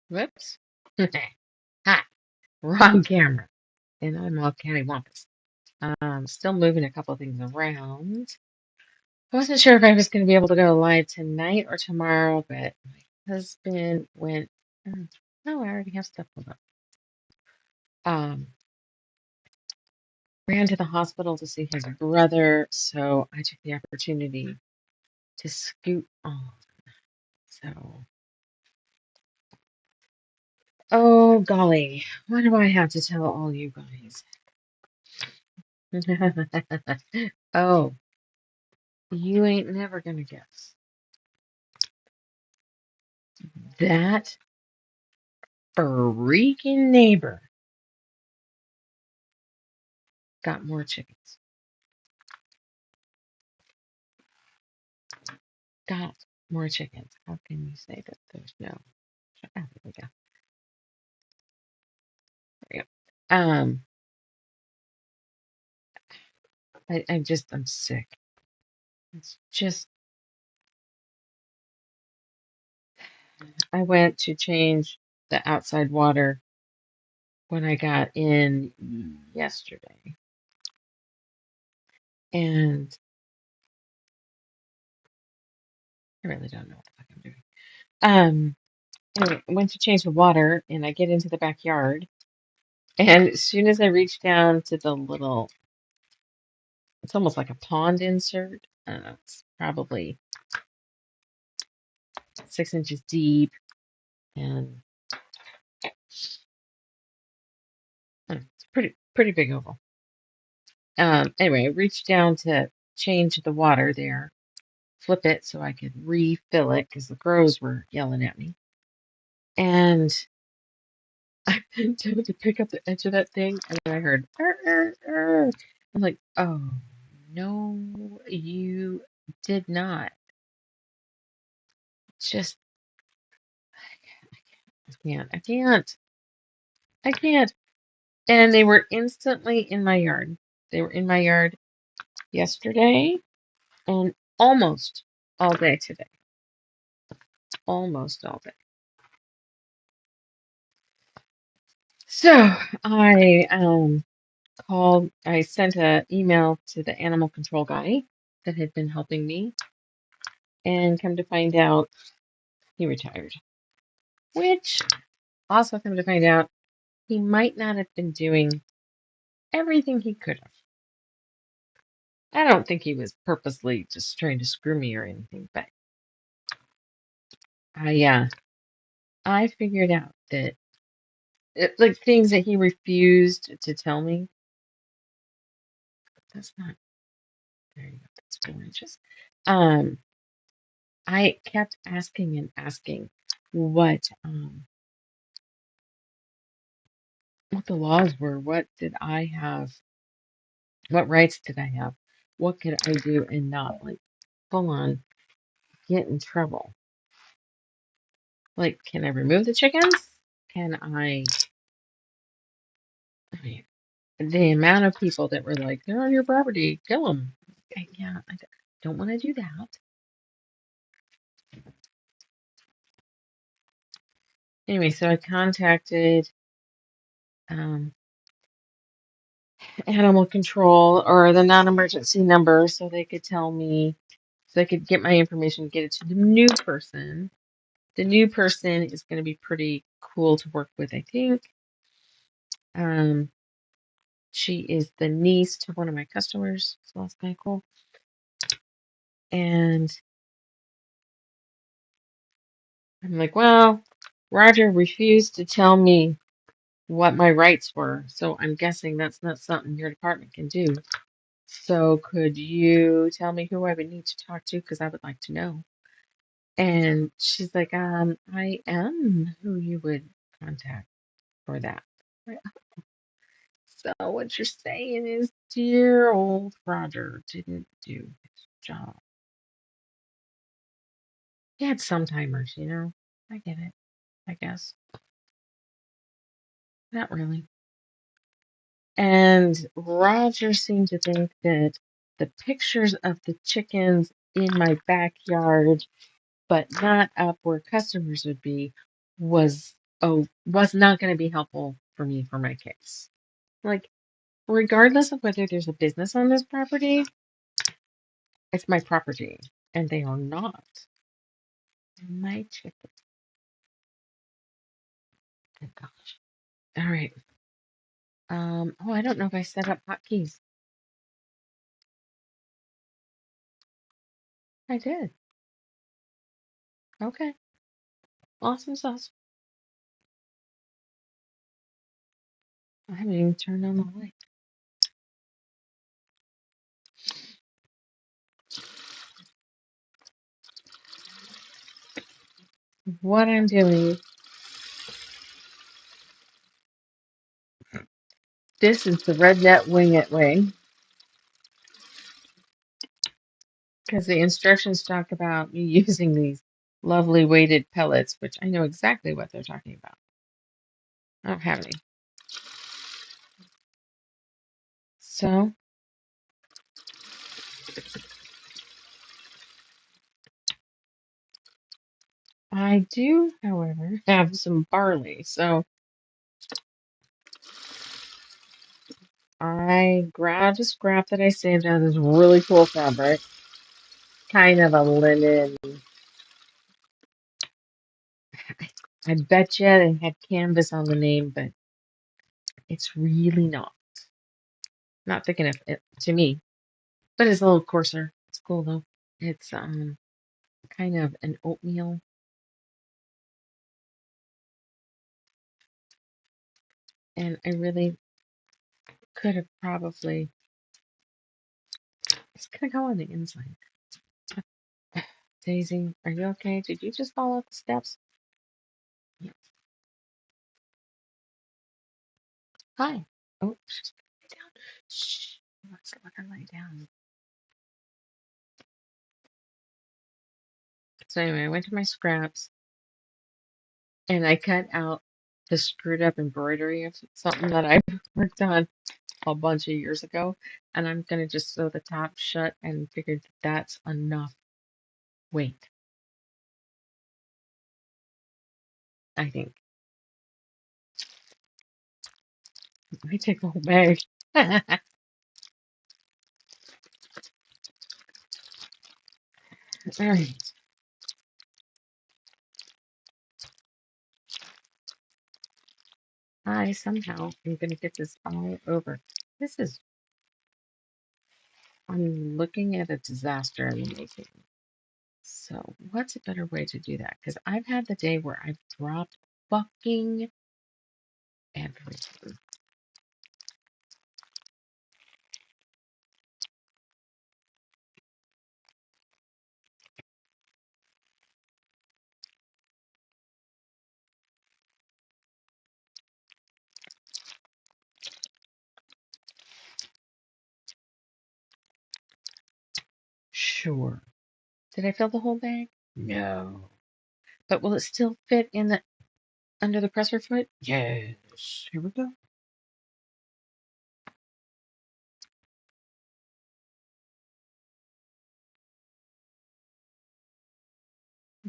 Whoops. Ha! Wrong camera. And I'm all cattywampus. Still moving a couple things around. I wasn't sure if I was going to be able to go live tonight or tomorrow, but my husband went. Oh, no, I already have stuff pulled up. Um, ran to the hospital to see his brother, so I took the opportunity to scoot on. So, oh golly, what do I have to tell all you guys? Oh, you ain't never gonna guess. That freaking neighbor got more chickens. Got more chickens. How can you say that there's no? Ah, there we go. There we go. I'm sick. It's just, I went to change the outside water when I got in yesterday, and I really don't know what the fuck I'm doing. Anyway, I went to change the water, and I get into the backyard, and as soon as I reach down to the little, it's almost like a pond insert. It's probably 6 inches deep, and it's pretty big oval. Anyway, I reached down to change the water there, flip it so I could refill it because the crows were yelling at me. And I bent down to pick up the edge of that thing, and then I heard, "Arr, arr, arr." I'm like, oh, no, you did not. Just, I can't. I can't. And they were instantly in my yard. They were in my yard yesterday and almost all day today. Almost all day. So I sent an email to the animal control guy that had been helping me, and come to find out, he retired. Which, also come to find out, he might not have been doing everything he could have. I don't think he was purposely just trying to screw me or anything, but I figured out that like things that he refused to tell me. That's not, there you go. That's 4 inches. Um, I kept asking and asking what the laws were. What did I have? What rights did I have? What could I do and not like full on get in trouble? Like, can I remove the chickens? Can I mean, the amount of people that were like, they're on your property, kill them. Yeah, I don't want to do that. Anyway, so I contacted um, animal control or the non-emergency number so they could tell me, so I could get my information, get it to the new person. The new person is going to be pretty cool to work with, I think. Um, she is the niece to one of my customers, so that's kind of cool. And I'm like, well, Roger refused to tell me what my rights were, so I'm guessing that's not something your department can do. So could you tell me who I would need to talk to? Because I would like to know. And she's like, I am who you would contact for that. Right. So what you're saying is dear old Roger didn't do his job. He had some timers, you know. I get it, I guess. Not really. And Roger seemed to think that the pictures of the chickens in my backyard, but not up where customers would be, was oh, was not going to be helpful for me for my case. Like, regardless of whether there's a business on this property, it's my property, and they are not my chicken. Oh gosh. All right. Oh, I don't know if I set up hotkeys. I did. Okay. Awesome sauce. I haven't even turned on the light. What I'm doing, this is the Red Net Wing It way, because the instructions talk about me using these lovely weighted pellets, which I know exactly what they're talking about. I don't have any. So I do, however, have some barley. So I grabbed a scrap that I saved out of this really cool fabric, kind of a linen. I bet you it had canvas on the name, but it's really not. Not thick enough to me, but it's a little coarser. It's cool though. It's kind of an oatmeal, and I really could have probably. It's gonna go on the inside. Daisy, are you okay? Did you just fall off the steps? Yeah. Hi. Oh, she's gonna lay down. Shh. Let's let her lay down. So anyway, I went to my scraps and I cut out the screwed up embroidery of something that I worked on a bunch of years ago, and I'm gonna just sew the top shut and figured that's enough weight, I think. I take the whole bag. All right. I somehow am gonna get this all over. This is, I'm looking at a disaster in the making. So what's a better way to do that? Because I've had the day where I've dropped fucking everything. Sure. Did I fill the whole bag? No. But will it still fit in the under the presser foot? Yes. Here we go.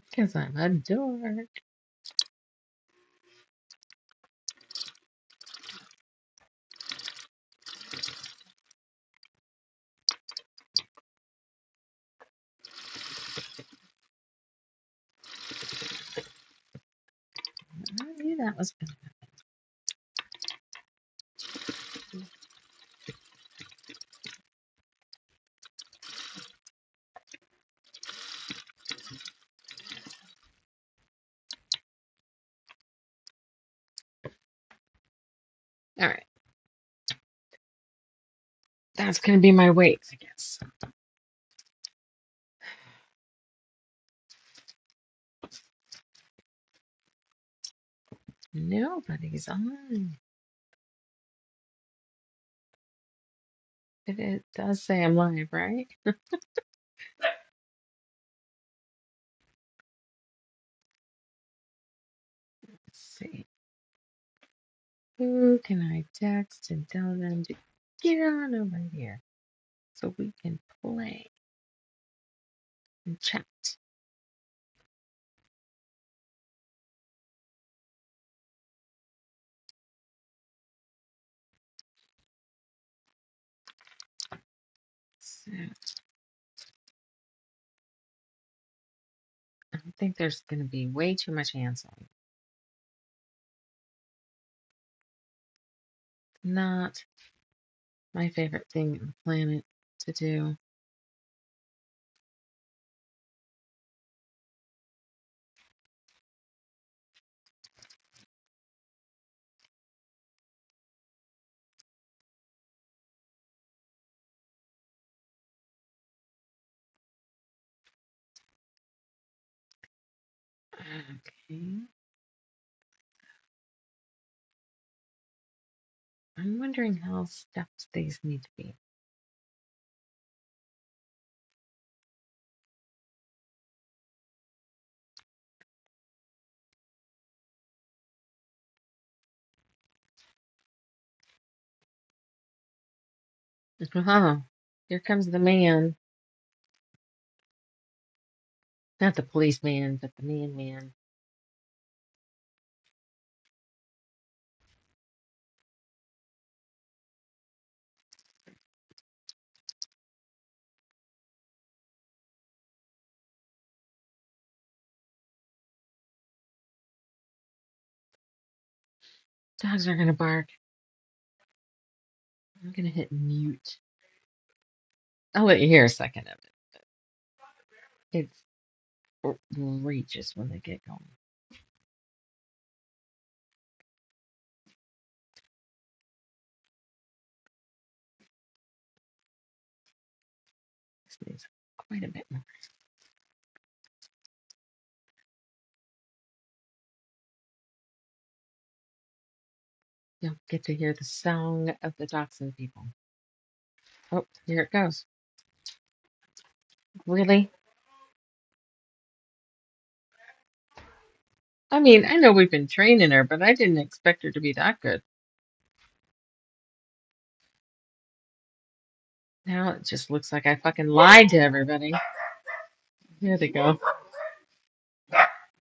Because I'm a dork. I knew that was gonna happen. All right. That's gonna be my weight, I guess. Nobody's on. It does say I'm live, right? Let's see. Who can I text and tell them to get on over here so we can play and chat? I think there's going to be way too much hand sewing. Not my favorite thing on the planet to do. Okay. I'm wondering how stuffed these need to be. Oh, here comes the man. Not the policeman, but the man. Dogs are going to bark. I'm going to hit mute. I'll let you hear a second of it. It's outrageous when they get going. This needs quite a bit more. You'll get to hear the song of the dachshund people. Oh, here it goes. Really? I mean, I know we've been training her, but I didn't expect her to be that good. Now it just looks like I fucking lied to everybody. Here they go.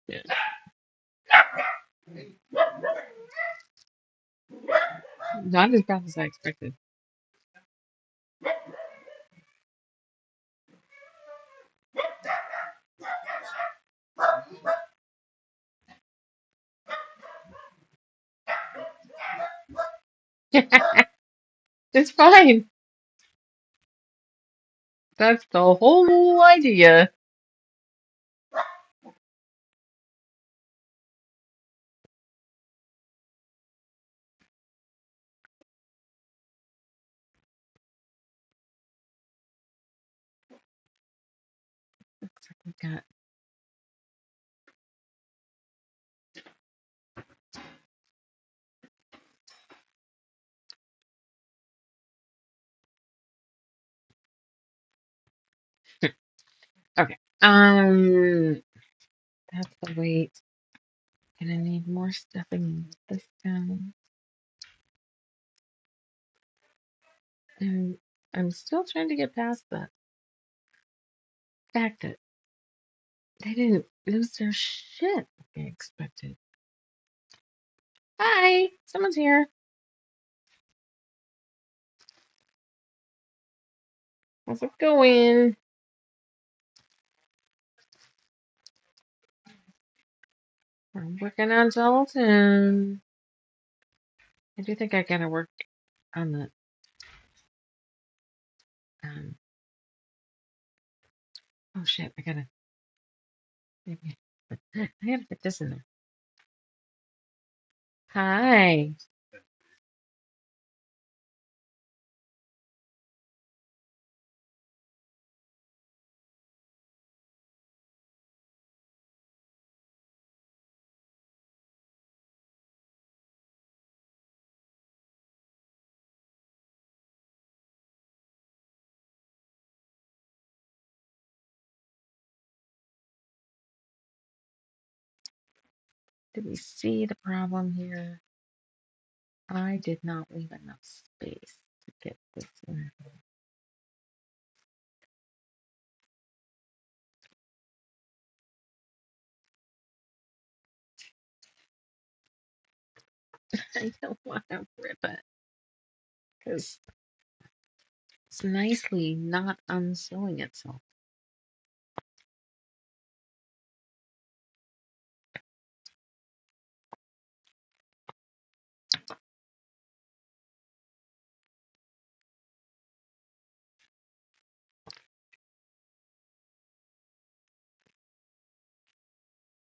Yeah. Not as bad as I expected. It's fine. That's the whole idea. Looks like we got. Okay. That's the weight. Gonna need more stuffing this guy. And I'm still trying to get past the fact that they didn't lose their shit like I expected. Hi, someone's here. How's it going? I'm working on Dalton. I do think I gotta work on the um. Oh shit! Maybe I gotta put this in there. Hi. Did we see the problem here? I did not leave enough space to get this in. I don't want to rip it because It's nicely not unsealing itself.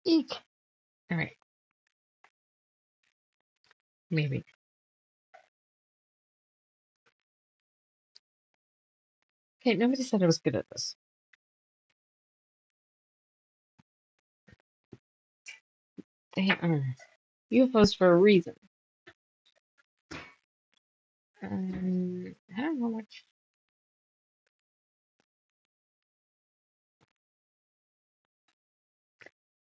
Eek. All right, maybe. Okay, nobody said I was good at this. They are UFOs for a reason. I don't know which.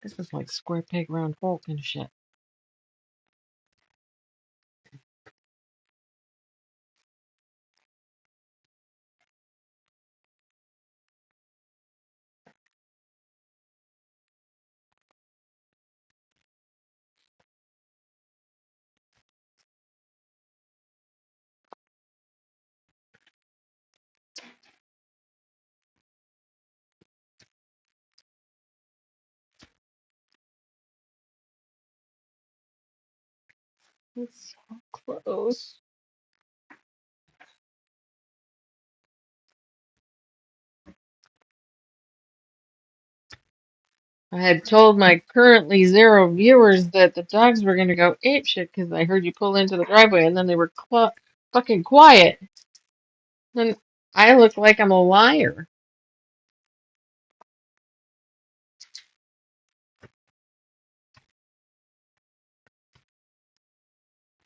This is like square peg round hole kind of shit. It's so close. I had told my currently 0 viewers that the dogs were going to go apeshit because I heard you pull into the driveway and then they were fucking quiet. Then I look like I'm a liar.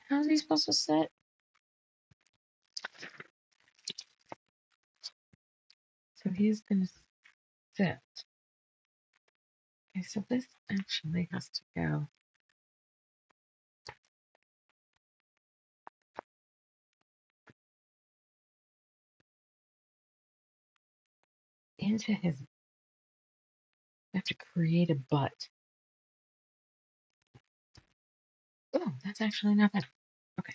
How are they supposed to sit? So he's going to sit. Okay, so this actually has to go into his. I have to create a butt. Oh, that's actually not bad. Okay.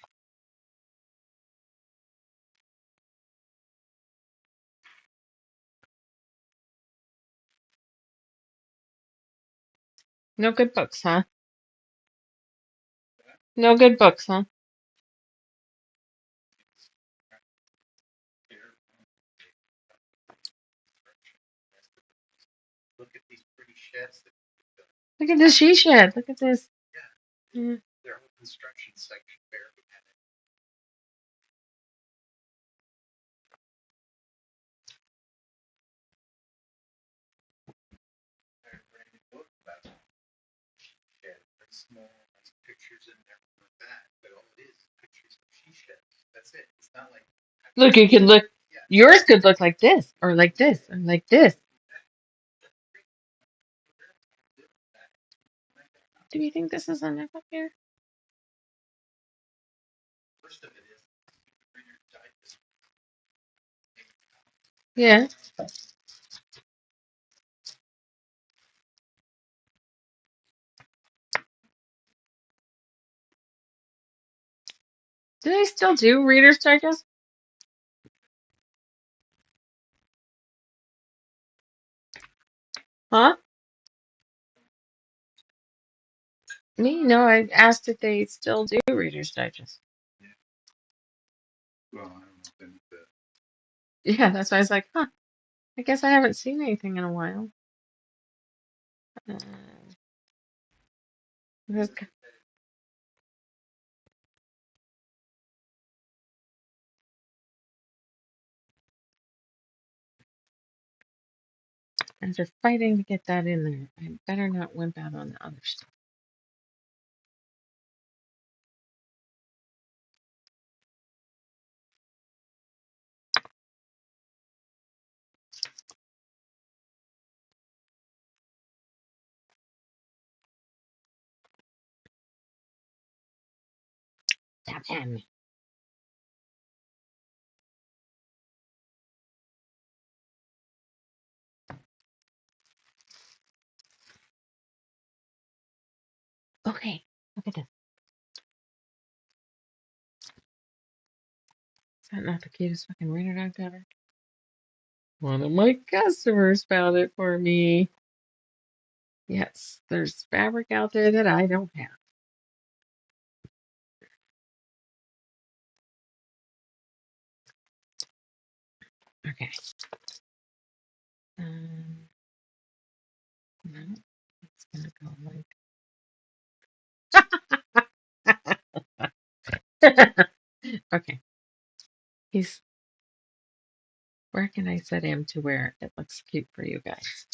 No good books, huh? No good books, huh? Look at this she shed. Look at this. Yeah. Look, you can look. Yours could look like this, or like this, or like this. Do you think this is enough up here? Yeah. Do they still do Reader's Digest? Huh? Me? No, I asked if they still do Reader's Digest. Yeah, that's why I was like, huh. I guess I haven't seen anything in a while. Uh, because after fighting to get that in there, I better not wimp out on the other stuff. Stop him. Okay, look at this. Is that not the cutest fucking rainer dog ever? One of my customers found it for me. Yes, there's fabric out there that I don't have. Okay. No, it's gonna go like. Okay. He's. Where can I set him to where it looks cute for you guys?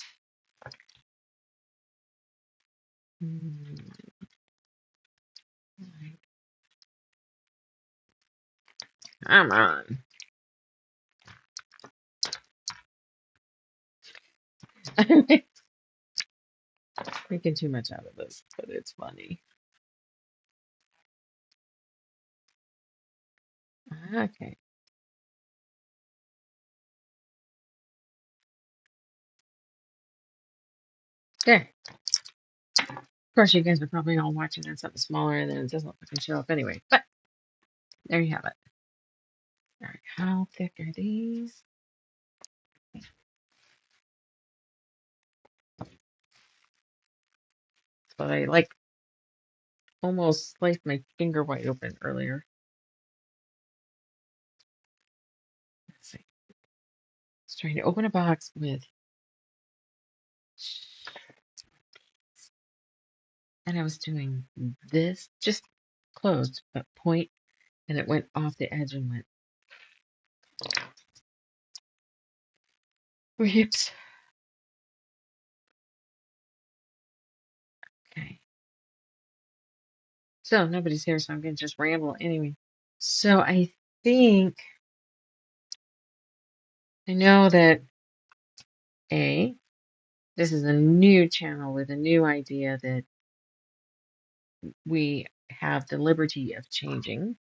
Mm, Come on. I'm making too much out of this, but it's funny. Okay. There. Of course, you guys are probably all watching on something smaller and then it doesn't fucking show up anyway. But there you have it. All right. How thick are these? But I like almost sliced my finger wide open earlier. Let's see. I was trying to open a box with. And I was doing this, just closed, but point, and it went off the edge and went. Whoops. Okay. So nobody's here, so I'm gonna just ramble anyway. So I think I know that this is a new channel with a new idea that we have the liberty of changing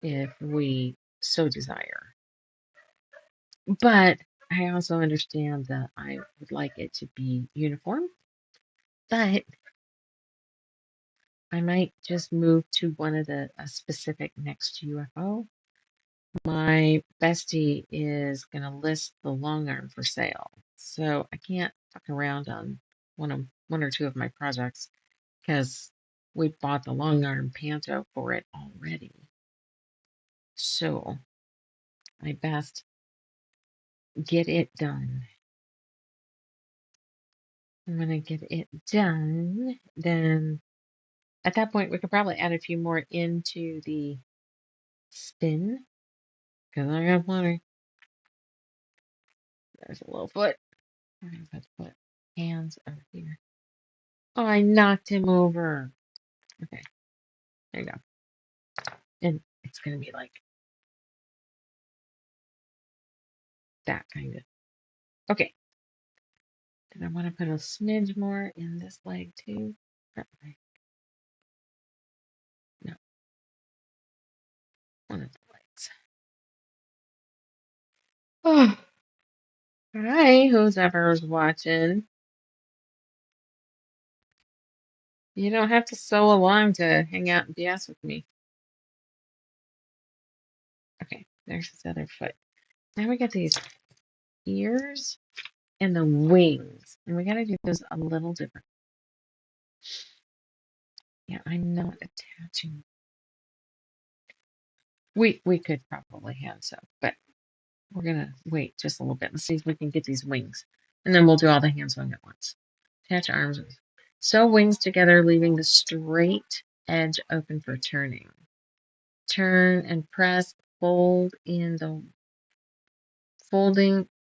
if we so desire. But I also understand that I would like it to be uniform, but I might just move to one of a specific next UFO. My bestie is going to list the long arm for sale. So I can't fuck around on one or two of my projects because we bought the long arm panto for it already. So I best get it done. And when I get it done, then at that point we could probably add a few more into the spin because I got plenty. There's a little foot. I'm gonna put the foot hands over here. Oh, I knocked him over. Okay, there you go. And it's gonna be like that kind of. Okay. Did I want to put a smidge more in this leg too? No, one of the legs. Oh, hi, who's ever's watching. You don't have to sew along to hang out and BS with me. Okay, there's his other foot. Now we got these ears and the wings, and we gotta do those a little different. Yeah, I'm not attaching. We could probably hand sew, but we're gonna wait just a little bit and see if we can get these wings, and then we'll do all the hand sewing at once. Attach arms. Sew wings together, leaving the straight edge open for turning. Turn and press. Folding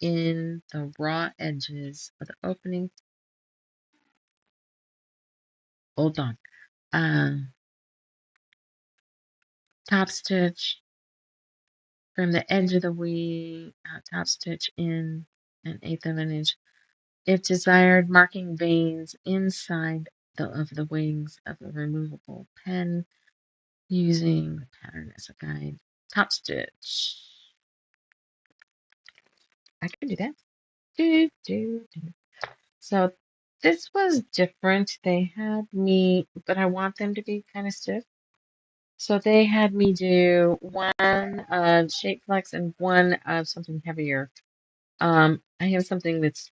in the raw edges of the opening. Hold on. Top stitch from the edge of the wing. Top stitch in 1/8 of an inch. If desired, marking veins inside of the wings of the removable pen using the pattern as a guide. Top stitch. I can do that. Do. So this was different. They had me, but I want them to be kind of stiff. So they had me do one of shape flex and one of something heavier. I have something that's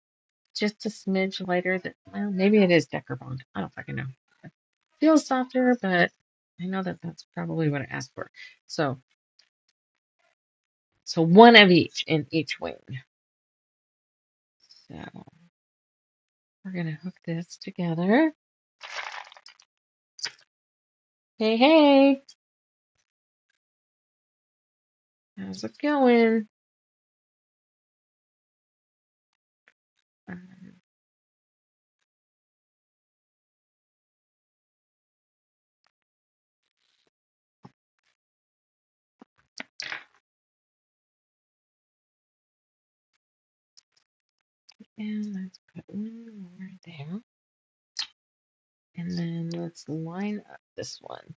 just a smidge lighter that, well, maybe it is Decker Bond. I don't fucking know. It feels softer, but I know that that's probably what I asked for. So, so one of each in each wing. So we're gonna hook this together. Hey, hey, how's it going? Um, and let's put one more there. And then let's line up this one.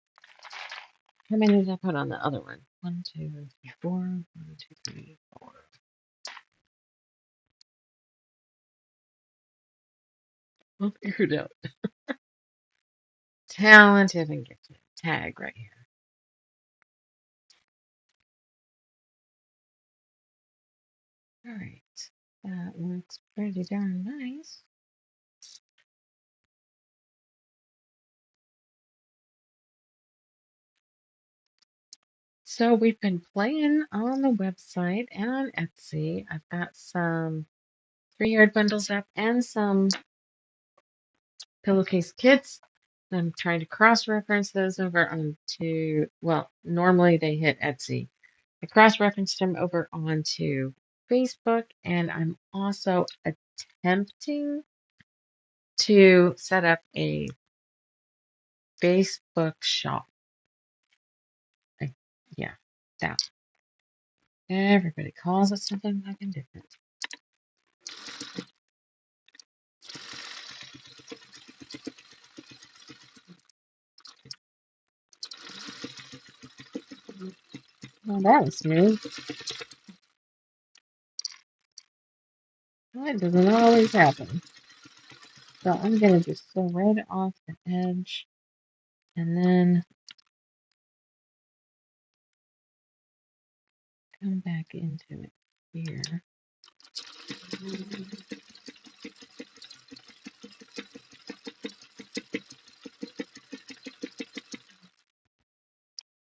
How many did I put on the other one? 1, 2, 3, 4. 1, 2, 3, 4. We'll figure it out. Talented and gifted. Tag right here. All right. That looks pretty darn nice. So we've been playing on the website and on Etsy. I've got some 3-yard bundles up and some pillowcase kits. I'm trying to cross-reference those over onto, well, normally they hit Etsy. I cross-referenced them over onto Facebook, and I'm also attempting to set up a Facebook shop. Yeah, that. Everybody calls it something fucking different. Well, that was smooth. That doesn't always happen. So I'm gonna just go right off the edge and then come back into it here.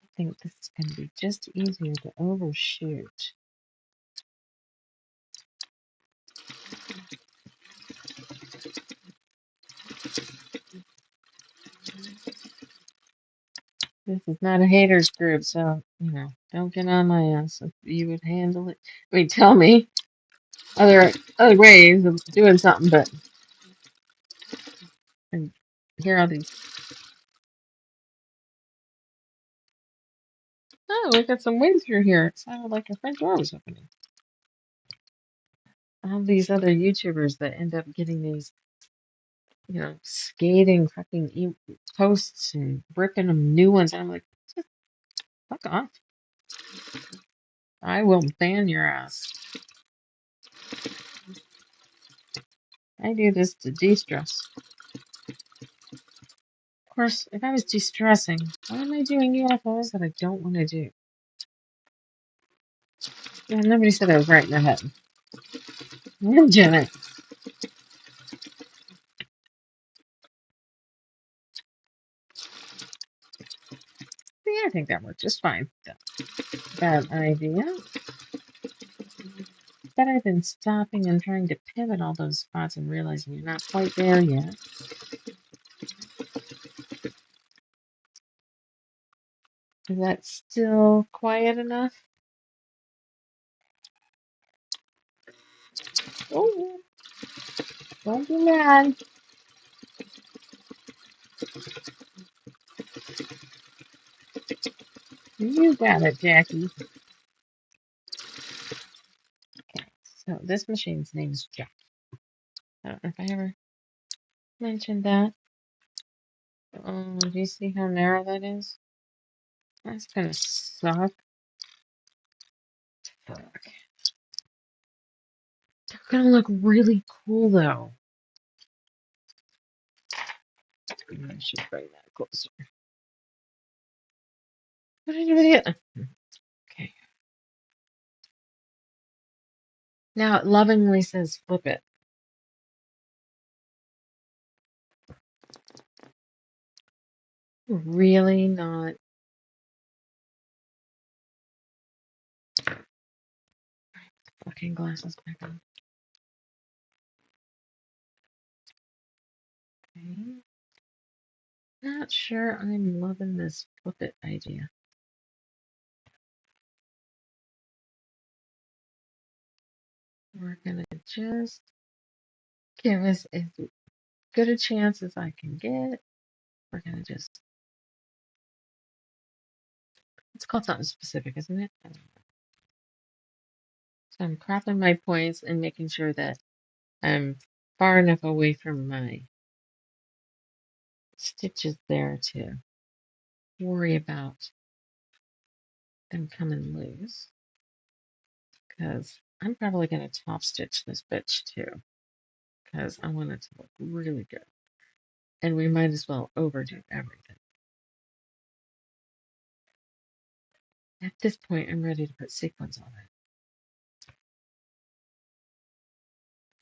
I think this is gonna be just easier to overshoot. This is not a haters group, so don't get on my ass if you would handle it. I mean, tell me other ways of doing something, but and here are these. Oh, we got some wind through here. It sounded like a front door was opening. All these other YouTubers that end up getting these, scathing fucking posts and ripping them new ones. I'm like, just fuck off. I will ban your ass. I do this to de-stress. Of course, if I was de-stressing, why am I doing UFOs that I don't want to do? Yeah, nobody said I was right in the head. I'm doing it. See, I think that worked just fine. Bad idea. But I've been stopping and trying to pivot all those spots and realizing you're not quite there yet. Is that still quiet enough? Oh, don't be mad. You got it, Jackie. Okay, so this machine's name is Jack. I don't know if I ever mentioned that. Do you see how narrow that is? That's gonna suck. Fuck. They're gonna look really cool though. I should bring that closer. What did anybody else? Okay. Now it lovingly says flip it. Really not. Fucking glasses back on. Okay. Not sure I'm loving this flip it idea. We're gonna just give us as good a chance as I can get. We're gonna just, it's called something specific, isn't it? I don't know. So I'm cropping my points and making sure that I'm far enough away from my stitches there to worry about them coming loose. Because I'm probably going to top stitch this bitch too. Because I want it to look really good. And we might as well overdo everything. At this point, I'm ready to put sequins on it.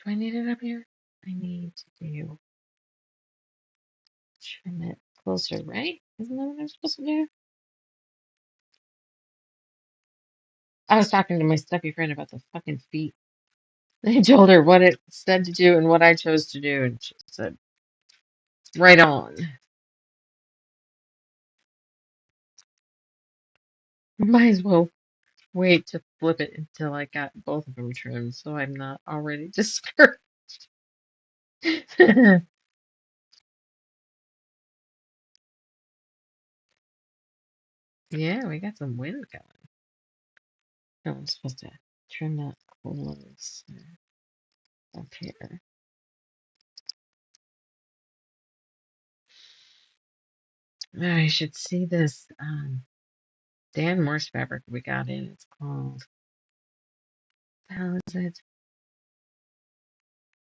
Do I need it up here? I need to trim it closer, right? Isn't that what I'm supposed to do? I was talking to my stuffy friend about the fucking feet. I told her what it said to do and what I chose to do, and she said, right on. Might as well wait to flip it until I got both of them trimmed so I'm not already discouraged. Yeah, we got some wind going. Oh, I'm supposed to trim that close up here. I should see this Dan Morse fabric we got in. It's called, how is it?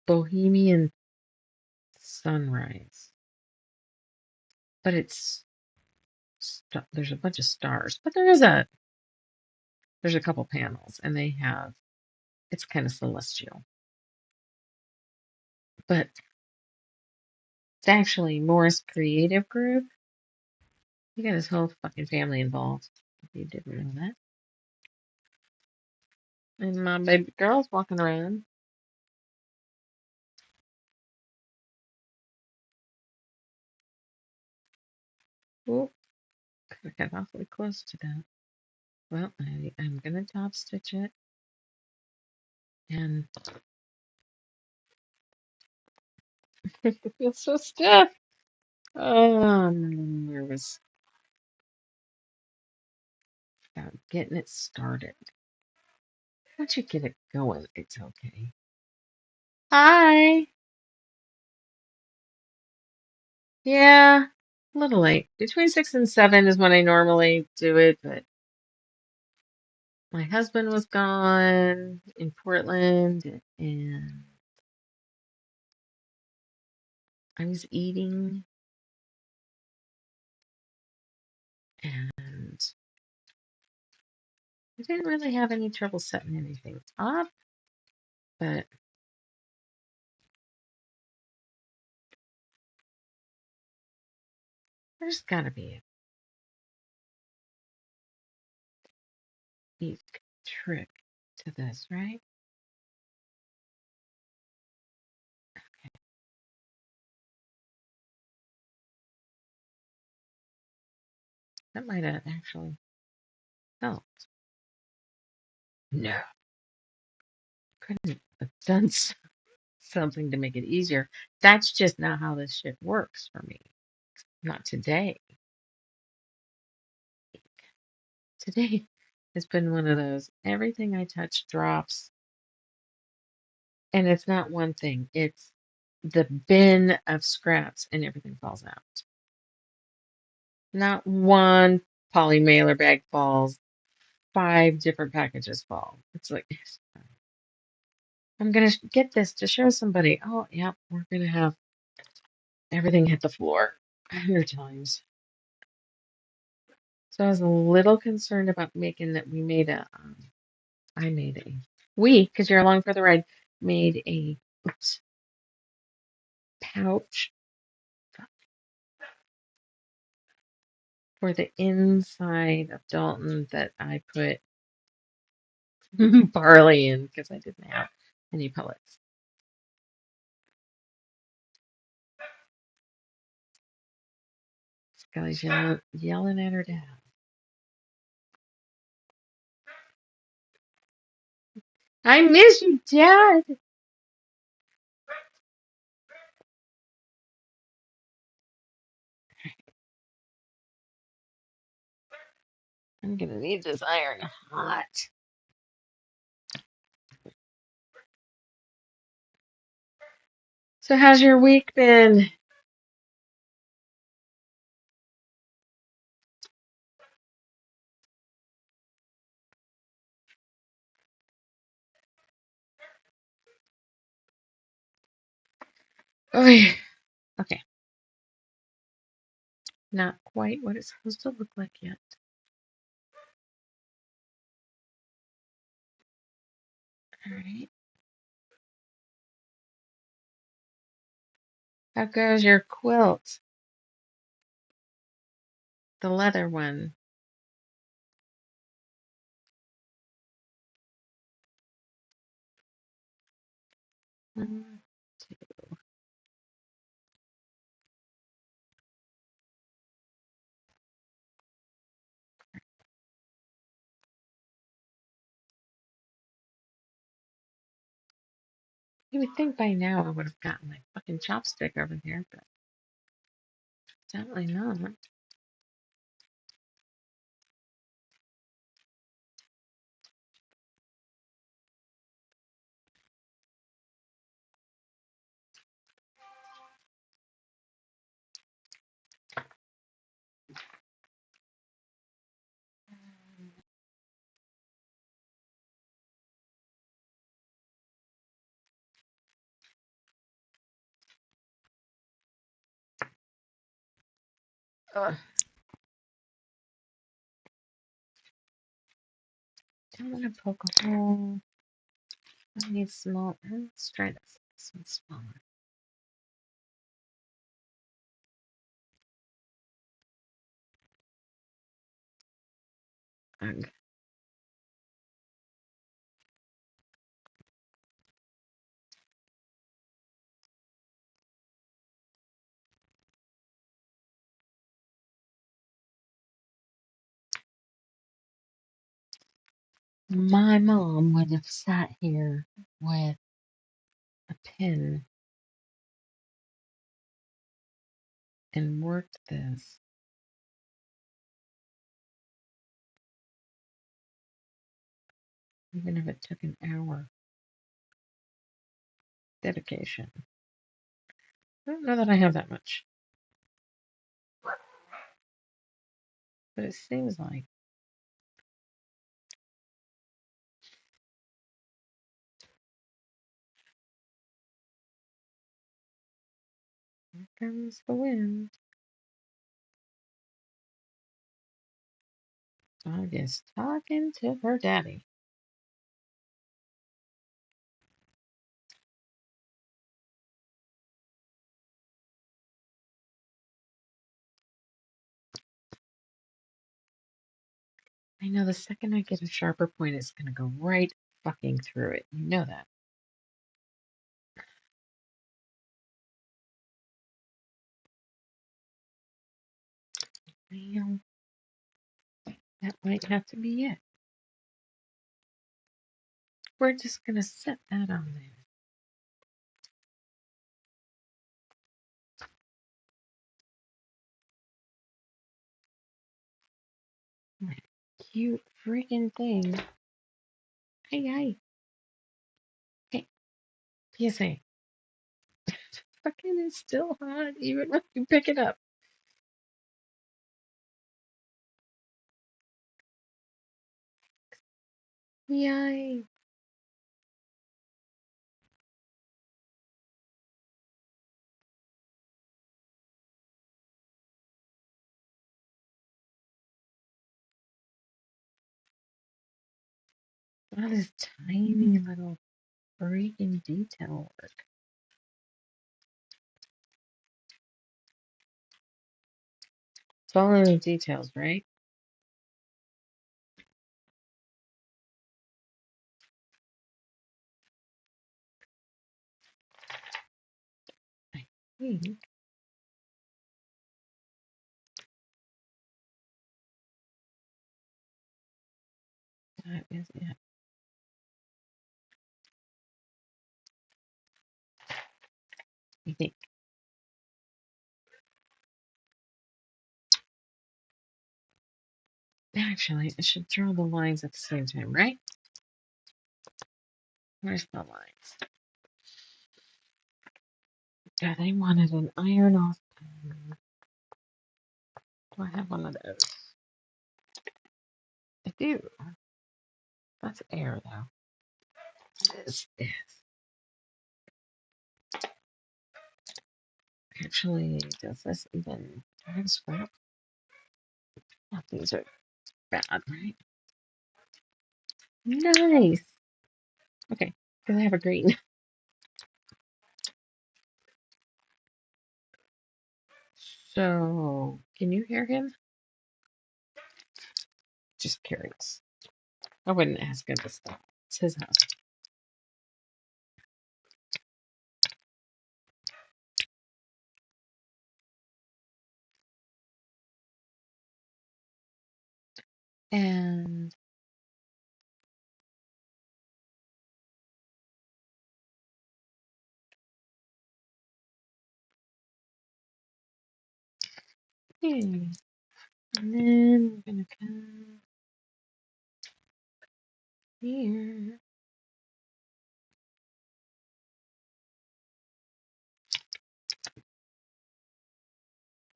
Bohemian Sunrise. But it's, there's a bunch of stars. But there's a couple panels, and they have, it's kind of celestial. But it's actually Morris Creative Group. He got his whole fucking family involved. If you didn't know that. And my baby girl's walking around. Oh, I got awfully close to that. Well, I'm gonna top stitch it, and it feels so stiff. Oh, I'm nervous about getting it started. Once you get it going, it's okay. Hi. Yeah, a little late. Between 6 and 7 is when I normally do it, but my husband was gone in Portland, and I was eating, and I didn't really have any trouble setting anything up, but there's got to be a neat trick to this, right? That might have actually helped. No, couldn't have done something to make it easier. That's just not how this shit works for me. Not today. Today has been one of those everything I touch drops, and it's not one thing, it's the bin of scraps and everything falls out. Not one poly mailer bag falls, 5 different packages fall. It's like, I'm gonna get this to show somebody. Oh, yeah, we're gonna have everything hit the floor 100 times. So I was a little concerned about making that we made a, I made a, we, because you're along for the ride, made a oops, pouch for the inside of Dalton that I put barley in because I didn't have any pellets. Scully's yelling at her dad. I miss you, Dad. I'm gonna need this iron hot. So how's your week been? Okay, okay, not quite what it's supposed to look like yet. All right. How goes your quilt? The leather one. One, two. You would think by now I would have gotten my fucking chopstick over here, but definitely not. Ugh. Don't want to poke a hole. I need small. Let's try this. This one's smaller. Ugh. My mom would have sat here with a pen and worked this. Even if it took an hour. Dedication. I don't know that I have that much, but it seems like. Here comes the wind. Dog is talking to her daddy. I know the second I get a sharper point, it's going to go right fucking through it. You know that. Well, that might have to be it. We're just going to set that on there. That cute freaking thing. Hey, hey. Hey, PSA. Fucking is still hot even when you pick it up. Yay. All this tiny little freaking detail work. It's all in the details, right? I think that is it. I think. Actually, I should draw the lines at the same time, right? Where's the lines? Yeah, they wanted an iron off pen. Do I have one of those? I do. That's air, though. This is. Actually, does this even. Do I have scrap? Oh, these are bad, right? Nice. Okay, because I have a green. So, can you hear him? Just curious. I wouldn't ask him to stop. It's his house. And hey, and then we're gonna come here.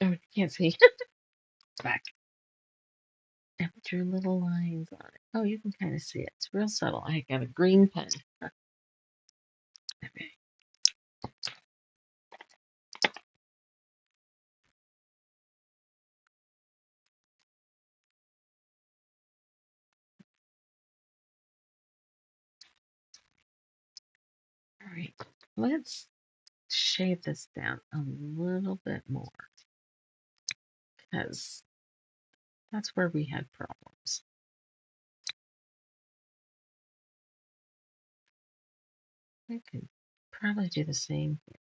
Oh, you can't see. Back. And I drew little lines on it. Oh, you can kind of see it. It's real subtle. I got a green pen. Okay. All right. Let's shave this down a little bit more because that's where we had problems. I could probably do the same here.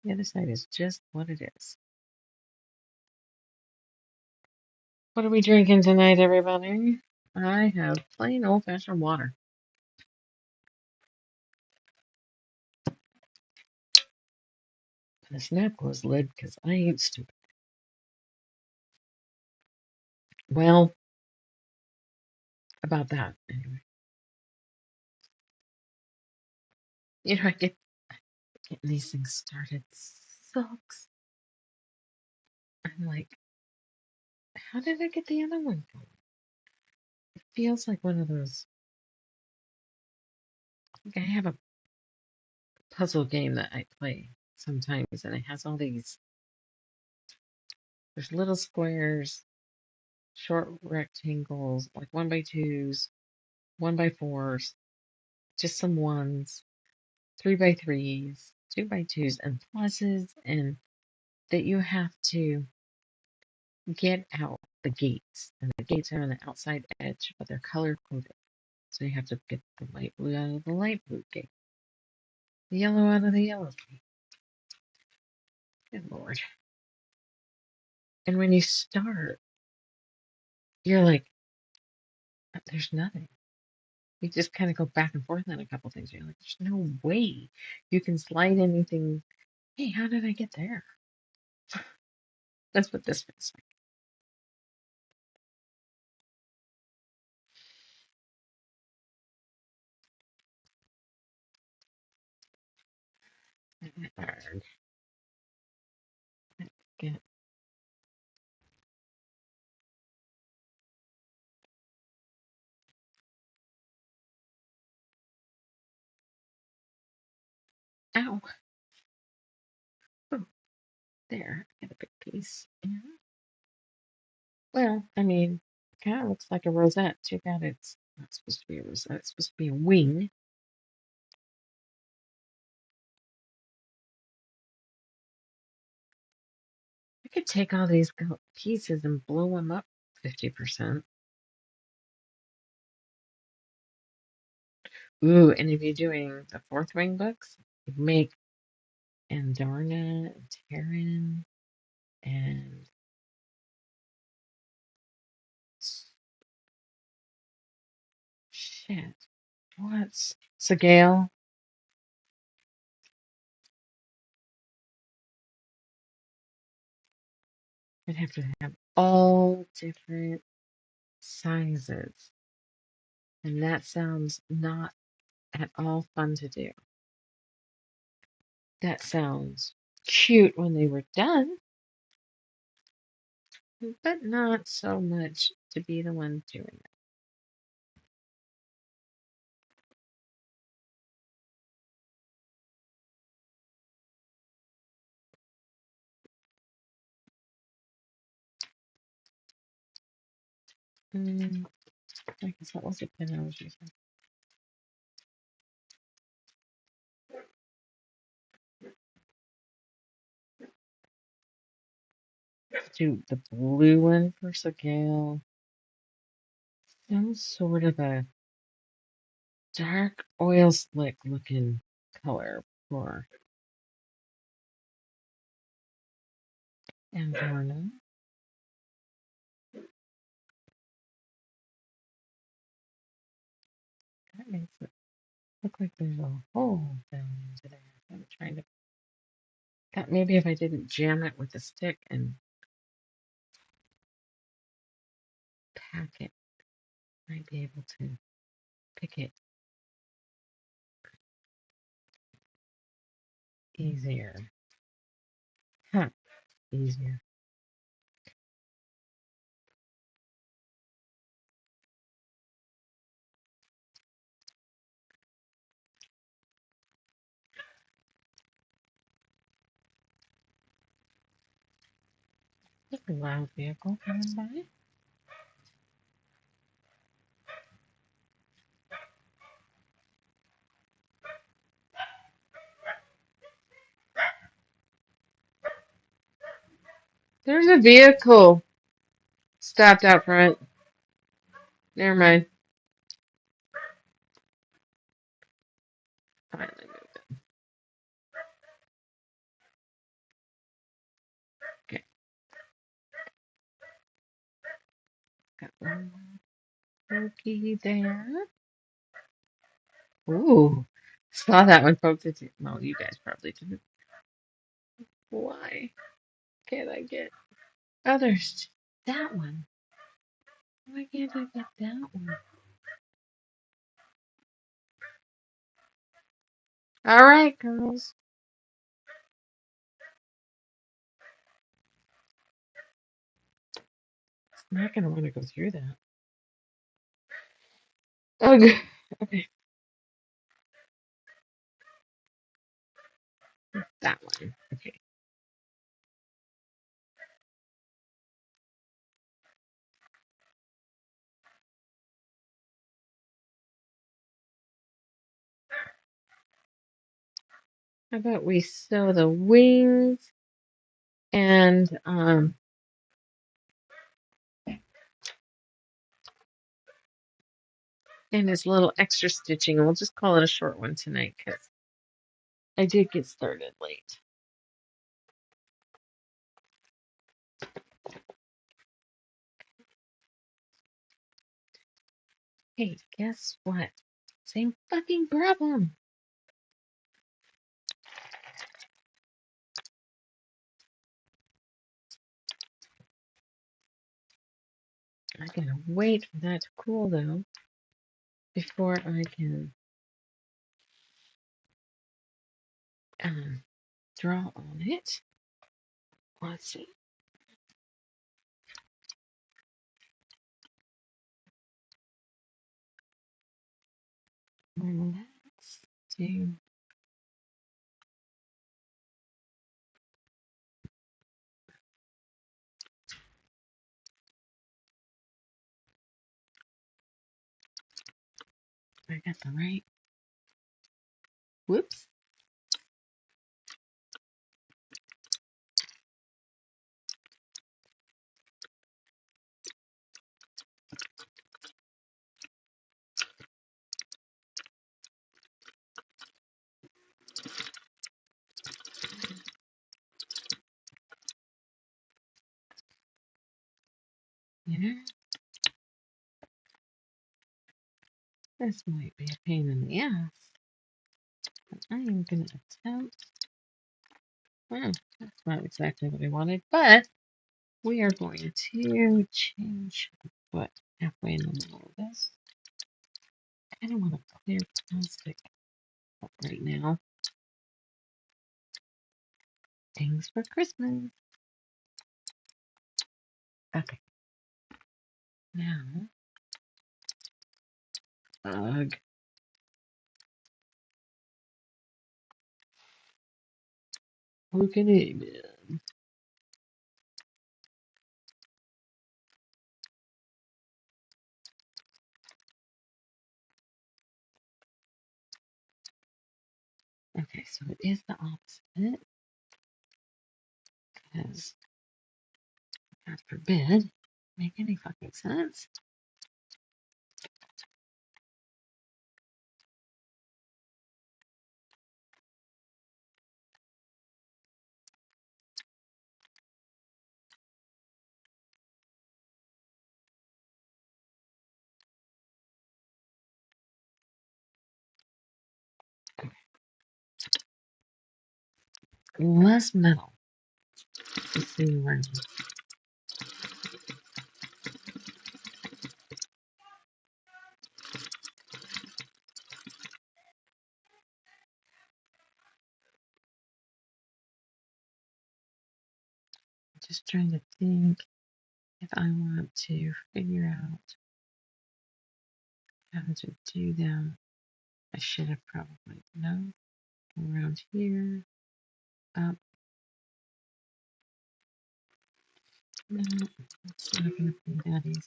The other side is just what it is. What are we drinking tonight, everybody? I have plain old-fashioned water. And a snap closed lid because I ain't stupid. Well, about that anyway. You know, I get getting these things started sucks. I'm like, how did I get the other one going? It feels like one of those. Like I have a puzzle game that I play sometimes, and it has all these. There's little squares, short rectangles, like 1x2s, 1x4s, just some ones, 3x3s, 2x2s, and pluses, and that you have to get out the gates. And the gates are on the outside edge, but they're color coded. So you have to get the light blue out of the light blue gate, the yellow out of the yellow gate. Good Lord. And when you start, you're like, there's nothing. You just kind of go back and forth on a couple things. You're like, there's no way you can slide anything. Hey, how did I get there? That's what this feels like. Darn. Get ow. Oh, there. Get a big piece. Yeah. Well, I mean, Kind of looks like a rosette. Too bad it's not supposed to be a rosette. It's supposed to be a wing. I could take all these pieces and blow them up 50%. Ooh, and if you're doing the fourth wing books, you make Andarna and Terran and shit. What's Sagale? I'd have to have all different sizes. And that sounds not at all fun to do. That sounds cute when they were done, but not so much to be the one doing it. I guess that was the pen I was using. Let's do the blue one for Sagale. Some sort of a dark oil slick looking color for Andarna. That makes it look like there's a hole down into there. I'm trying to. Thought maybe if I didn't jam it with a stick and pack it, I might be able to pick it easier. Huh, easier. Look, a loud vehicle coming by. There's a vehicle stopped out front. Never mind. Finally moved it. Okay, got one more pokey there. Ooh, saw that one, folks. Well, you guys probably didn't. Why can't I get others? That one. Why can't I get that one? All right, girls. I'm not gonna want to go through that. Okay. Okay. That one. Okay. How about we sew the wings and and this little extra stitching, and we'll just call it a short one tonight because I did get started late. Hey, guess what? Same fucking problem. I gotta wait for that to cool though before I can draw on it. Let's see. Let's do. I got the right. Whoops. You know, this might be a pain in the ass, but I am going to attempt. Well, that's not exactly what I wanted, but we are going to change the foot halfway in the middle of this. I kind of want a clear plastic right now. Things for Christmas. Okay, now, ugh. Okay, amen. Okay, so it is the opposite, because God forbid, make any fucking sense. Less metal. Let's see where. Just trying to think if I want to figure out how to do them. I should have probably. No. Around here. Up. No. It's not going to be that easy.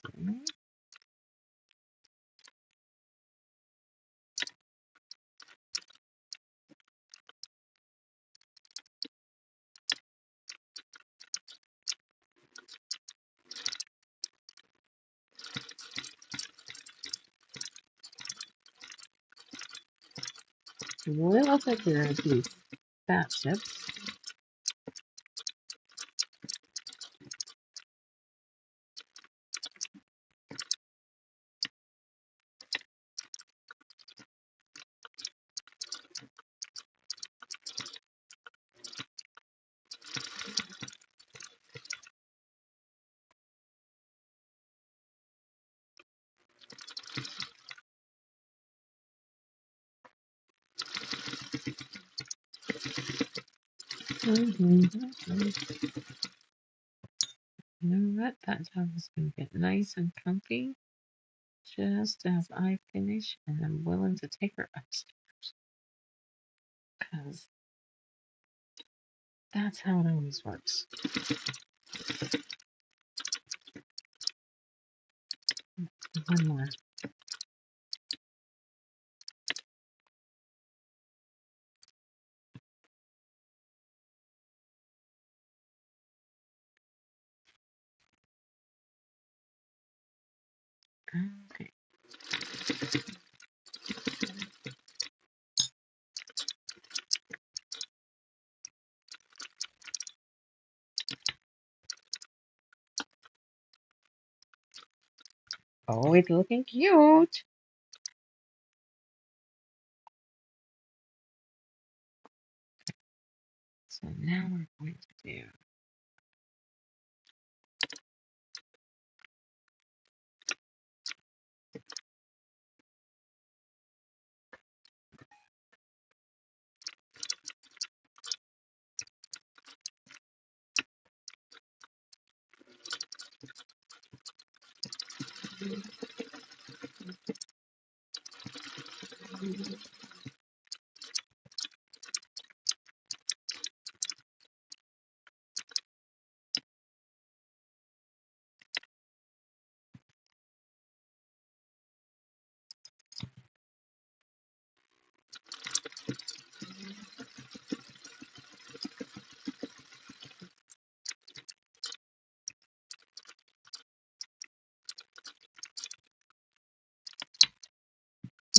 We'll take care of these fat chips. You know what? That towel is going to get nice and comfy just as I finish, and I'm willing to take her upstairs because that's how it always works. One more. Okay. Oh, it's looking cute. So now we're going to do.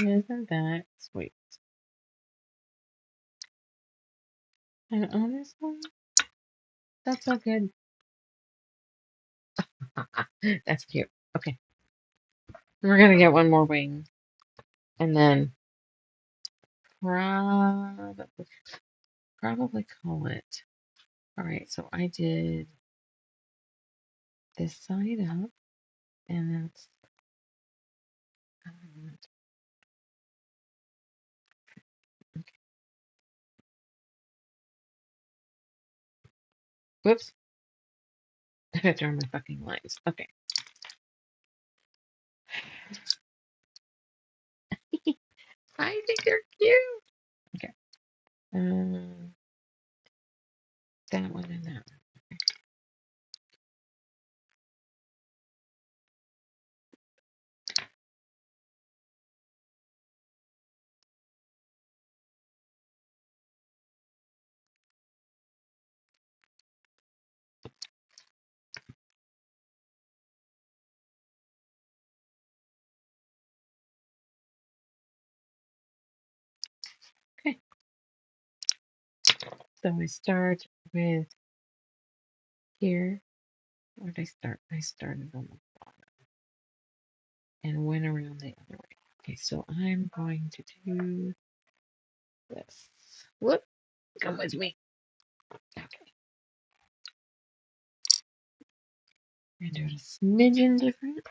Isn't that sweet? And honestly, that's so good. That's cute. Okay, we're gonna get one more wing, and then probably call it. All right, so I did this side up, and that's whoops. I gotta draw my fucking lines. Okay. I think they're cute. Okay. That one and that one. Okay. So we start with here. Where did I start? I started on the bottom and went around the other way. Okay, so I'm going to do this. Whoop, come with me. Okay, we're gonna do it a smidgen different.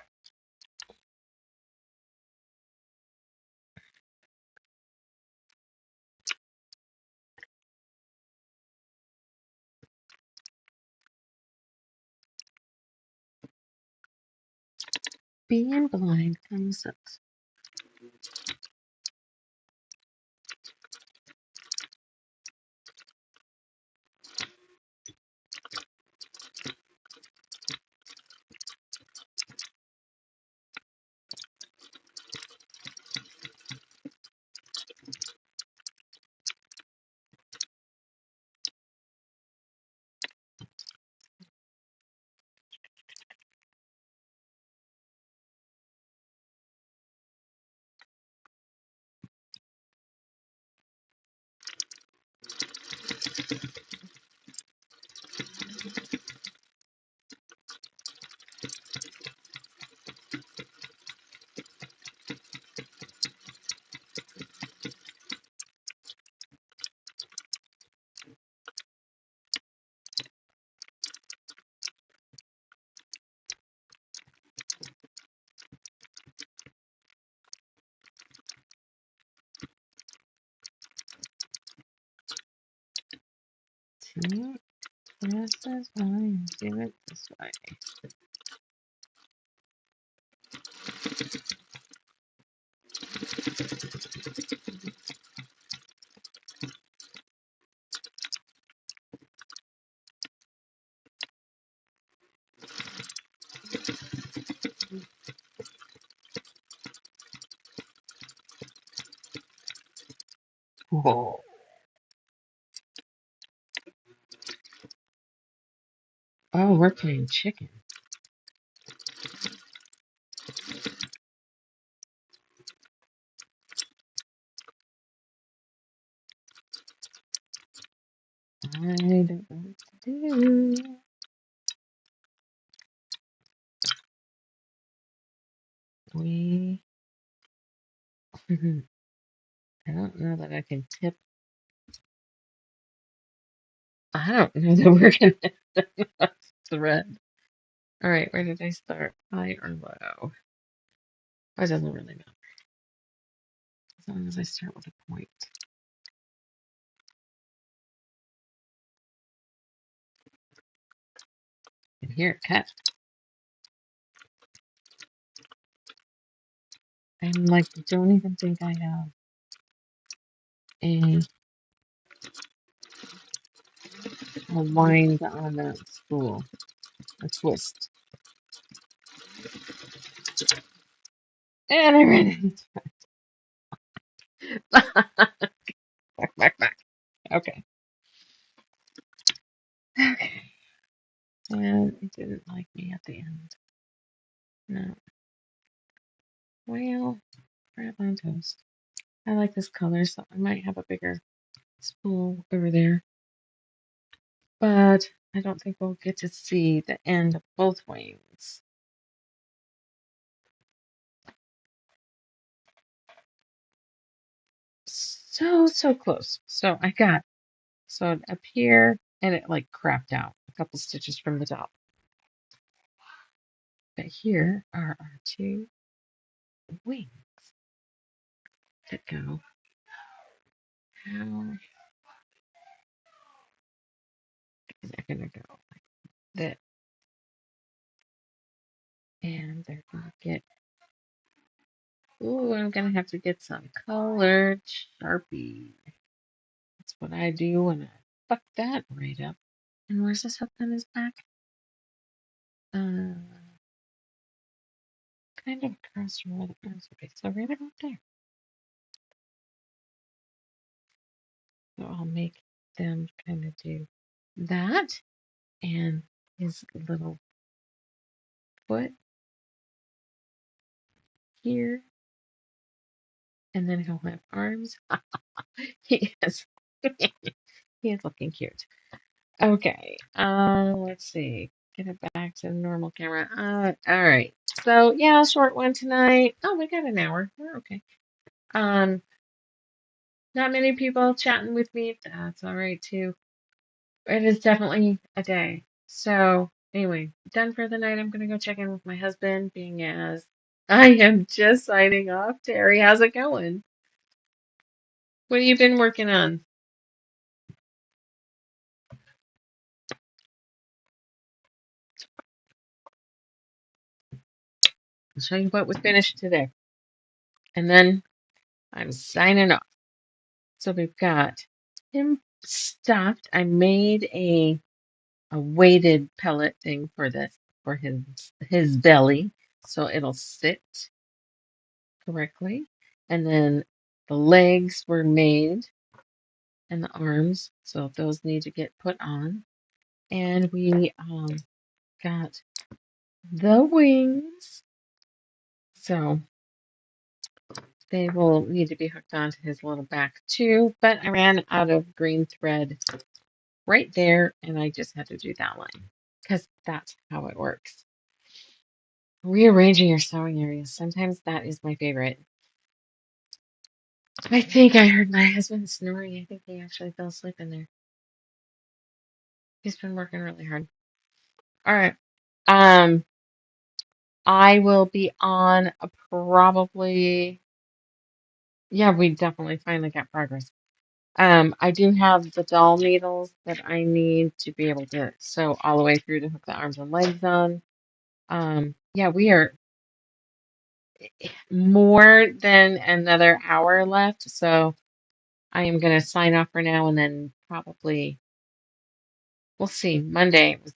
Being blind kind of sucks. See, this is fine. Do it this way. Whoa. Oh, we're playing chicken. I don't know what to do. We. I don't know that I can tip. I don't know that we're gonna thread. All right, where did I start? High or low? It doesn't really matter as long as I start with a point. And here it cut. I'm like, don't even think I have a wind on that spool. A twist. And I ran into it. Back. Okay. Okay. And it didn't like me at the end. No. Well, crap on toast. I like this color, so I might have a bigger spool over there. But I don't think we'll get to see the end of both wings. So close. So I got sewed up here, and it like crapped out a couple stitches from the top. But here are our two wings that go. How is that gonna go? Like that, and they're gonna get. Ooh, I'm gonna have to get some colored Sharpie. That's what I do when I fuck that right up. And where's this hook on his back? Uh, kind of across from where the arms would be. So right about there. So I'll make them kind of do that. And his little foot here. And then he'll have arms. He is, he is looking cute. Okay. Let's see. Get it back to the normal camera. All right. So yeah, short one tonight. Oh, we got an hour. We're okay. Um, not many people chatting with me. That's all right too. It is definitely a day. So anyway, done for the night. I'm gonna go check in with my husband, being as I am just signing off. Terry, how's it going? What have you been working on? I'll show you what was finished today. And then I'm signing off. So we've got him stuffed. I made a weighted pellet thing for this for his belly, so it'll sit correctly. And then the legs were made and the arms, so those need to get put on. And we got the wings, so they will need to be hooked onto his little back too. But I ran out of green thread right there, and I just had to do that line because that's how it works. Rearranging your sewing areas. Sometimes that is my favorite. I think I heard my husband snoring. I think he actually fell asleep in there. He's been working really hard. All right. Um, I will be on probably. Yeah, we definitely finally got progress. I do have the doll needles that I need to be able to sew all the way through to hook the arms and legs on. Yeah, we are more than another hour left, so I am going to sign off for now and then probably we'll see. Monday was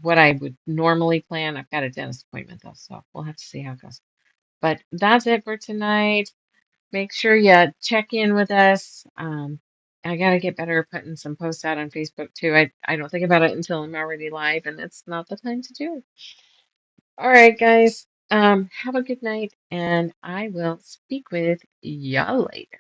what I would normally plan. I've got a dentist appointment though, so we'll have to see how it goes. But that's it for tonight. Make sure you check in with us. I got to get better at putting some posts out on Facebook too. I don't think about it until I'm already live, and it's not the time to do it. All right, guys. Have a good night, and I will speak with y'all later.